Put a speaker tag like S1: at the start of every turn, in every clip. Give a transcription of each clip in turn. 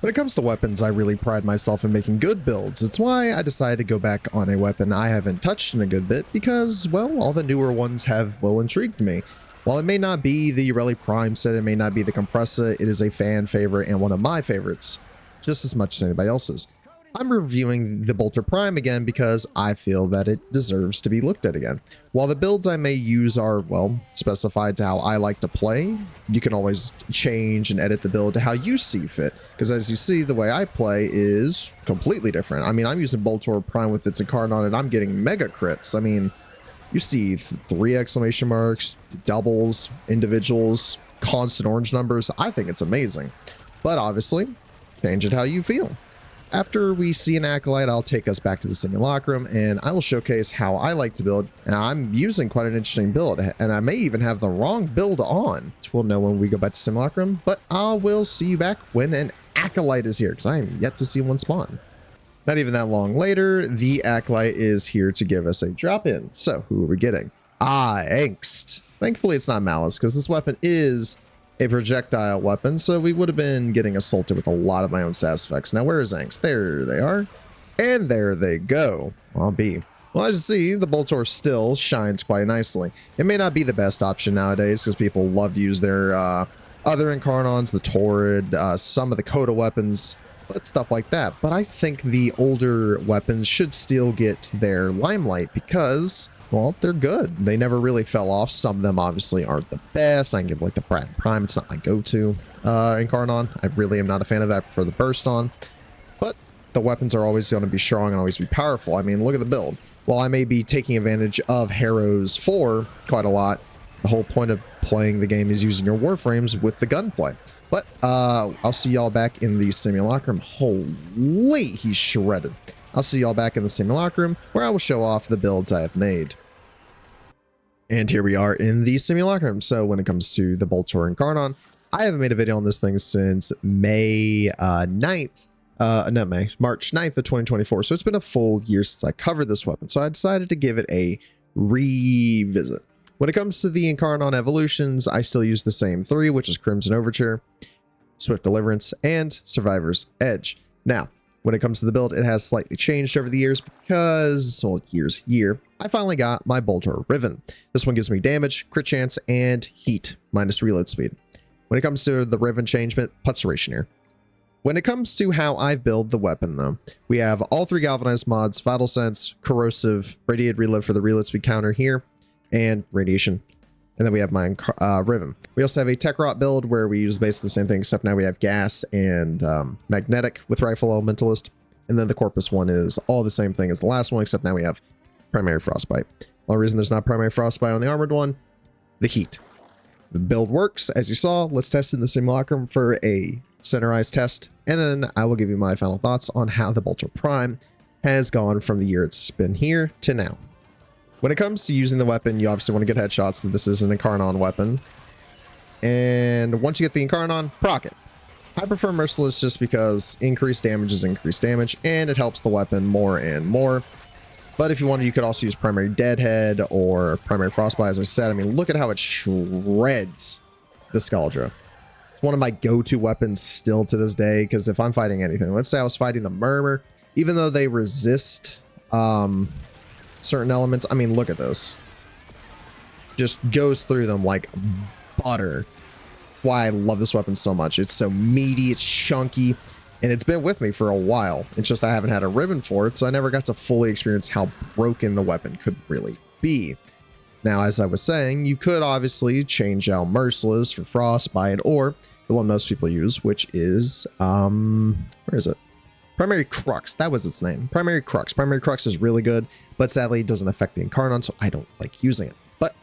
S1: When it comes to weapons, I really pride myself in making good builds. It's why I decided to go back on a weapon I haven't touched in a good bit because, well, all the newer ones have, well, intrigued me. While it may not be the Warframe Prime set, it may not be the Compressor, it is a fan favorite and one of my favorites, just as much as anybody else's. I'm reviewing the Boltor Prime again because I feel that it deserves to be looked at again. While the builds I may use are, well, specified to how I like to play, you can always change and edit the build to how you see fit. Because as you see, the way I play is completely different. I mean, I'm using Boltor Prime with its Incarnon and I'm getting mega crits. I mean, you see 3 exclamation marks, doubles, individuals, constant orange numbers. I think it's amazing. But obviously, change it how you feel. After we see an Acolyte, I'll take us back to the Simulacrum and I will showcase how I like to build. And I'm using quite an interesting build and I may even have the wrong build on. We'll know when we go back to Simulacrum, but I will see you back when an Acolyte is here because I am yet to see one spawn. Not even that long later, the Acolyte is here to give us a drop in. So who are we getting? Angst. Thankfully it's not Malice because this weapon is a projectile weapon, so we would have been getting assaulted with a lot of my own status effects. Now, where is Angst? There they are. And there they go. I'll be. Well, as you see, the Boltor still shines quite nicely. It may not be the best option nowadays because people love to use their other Incarnons, the Torrid, some of the Coda weapons, but stuff like that. But I think the older weapons should still get their limelight because, well, they're good. They never really fell off. Some of them obviously aren't the best. I can give like the Prime. It's not my go-to Incarnon. I really am not a fan of that. I prefer the Burst on. But the weapons are always going to be strong and always be powerful. I mean, look at the build. While I may be taking advantage of Harrow's 4 quite a lot, the whole point of playing the game is using your Warframes with the gunplay. But I'll see y'all back in the Simulacrum. Holy, he's shredded. I'll see y'all back in the Simulacrum where I will show off the builds I have made. And here we are in the Simulacrum. So when it comes to the Boltor Incarnon, I haven't made a video on this thing since March 9th of 2024. So it's been a full year since I covered this weapon. So I decided to give it a revisit. When it comes to the Incarnon evolutions, I still use the same 3, which is Crimson Overture, Swift Deliverance, and Survivor's Edge. Now, when it comes to the build, it has slightly changed over the years because, well, year, I finally got my Boltor Riven. This one gives me damage, crit chance, and heat, minus reload speed. When it comes to the Riven changement, Putzeration here. When it comes to how I build the weapon, though, we have all 3 galvanized mods, Vital Sense, Corrosive, Radiated Reload for the reload speed counter here, and Radiation. And then we have my Riven. We also have a Tech Rot build where we use basically the same thing, except now we have Gas and Magnetic with Rifle Elementalist. And then the Corpus one is all the same thing as the last one, except now we have Primary Frostbite. The only reason there's not Primary Frostbite on the Armored one, the heat. The build works, as you saw. Let's test in the Simulacrum for a centerized test. And then I will give you my final thoughts on how the Boltor Prime has gone from the year it's been here to now. When it comes to using the weapon, you obviously want to get headshots. So this is an Incarnon weapon. And once you get the Incarnon, proc it. I prefer Merciless just because increased damage is increased damage, and it helps the weapon more and more. But if you wanted, you could also use Primary Deadhead or Primary Frostbite, as I said. I mean, look at how it shreds the Scaldra. It's one of my go-to weapons still to this day, because if I'm fighting anything, let's say I was fighting the Murmur, even though they resist certain elements. I mean, look at this. Just goes through them like butter. That's why I love this weapon so much. It's so meaty, it's chunky, and it's been with me for a while. It's just I haven't had a ribbon for it, so I never got to fully experience how broken the weapon could really be. Now, as I was saying, you could obviously change out Merciless for Frostbite, or the one most people use, which is, where is it? Primary Crux, that was its name. Primary Crux. Primary Crux is really good, but sadly it doesn't affect the Incarnon, so I don't like using it. But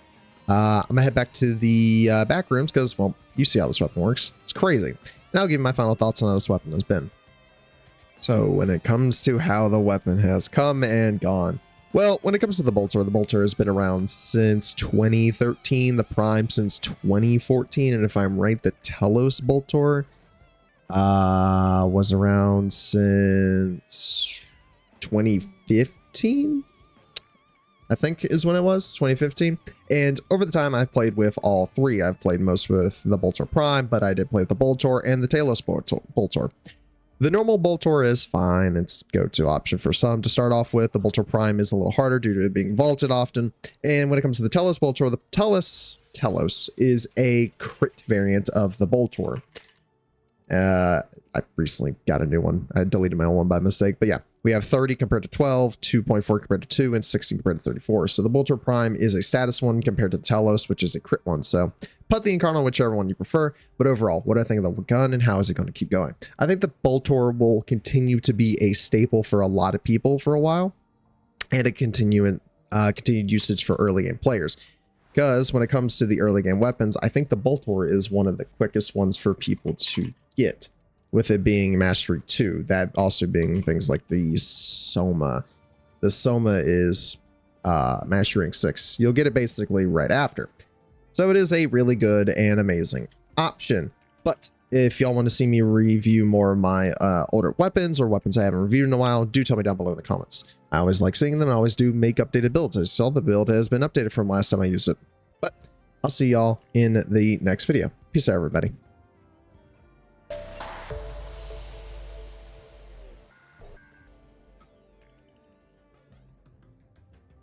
S1: I'm gonna head back to the back rooms because, well, you see how this weapon works. It's crazy. And I'll give you my final thoughts on how this weapon has been. So when it comes to how the weapon has come and gone, well, when it comes to the Boltor has been around since 2013, the Prime since 2014, and if I'm right, the Telos Boltor was around since 2015, I think is when it was, 2015. And over the time I've played with all 3. I've played most with the Boltor Prime, but I did play with the Boltor and the Telos Boltor. The normal Boltor is fine. It's go-to option for some to start off with. The Boltor Prime is a little harder due to it being vaulted often. And when it comes to the Telos Boltor, the Telos is a crit variant of the Boltor. I recently got a new one. I deleted my old one by mistake, but yeah, we have 30 compared to 12, 2.4 compared to 2, and 16 compared to 34. So the Boltor Prime is a status one compared to the Telos, which is a crit one. So put the Incarnon on whichever one you prefer. But overall, what do I think of the gun and how is it going to keep going? I think the Boltor will continue to be a staple for a lot of people for a while, and a continued usage for early game players. Because when it comes to the early game weapons, I think the Boltor is one of the quickest ones for people to get, with it being Mastery 2, that also being things like the Soma. The Soma is Mastery 6. You'll get it basically right after. So it is a really good and amazing option. But if y'all want to see me review more of my older weapons or weapons I haven't reviewed in a while, do tell me down below in the comments. I always like seeing them and I always do make updated builds. I saw the build has been updated from last time I used it. But I'll see y'all in the next video. Peace out, everybody.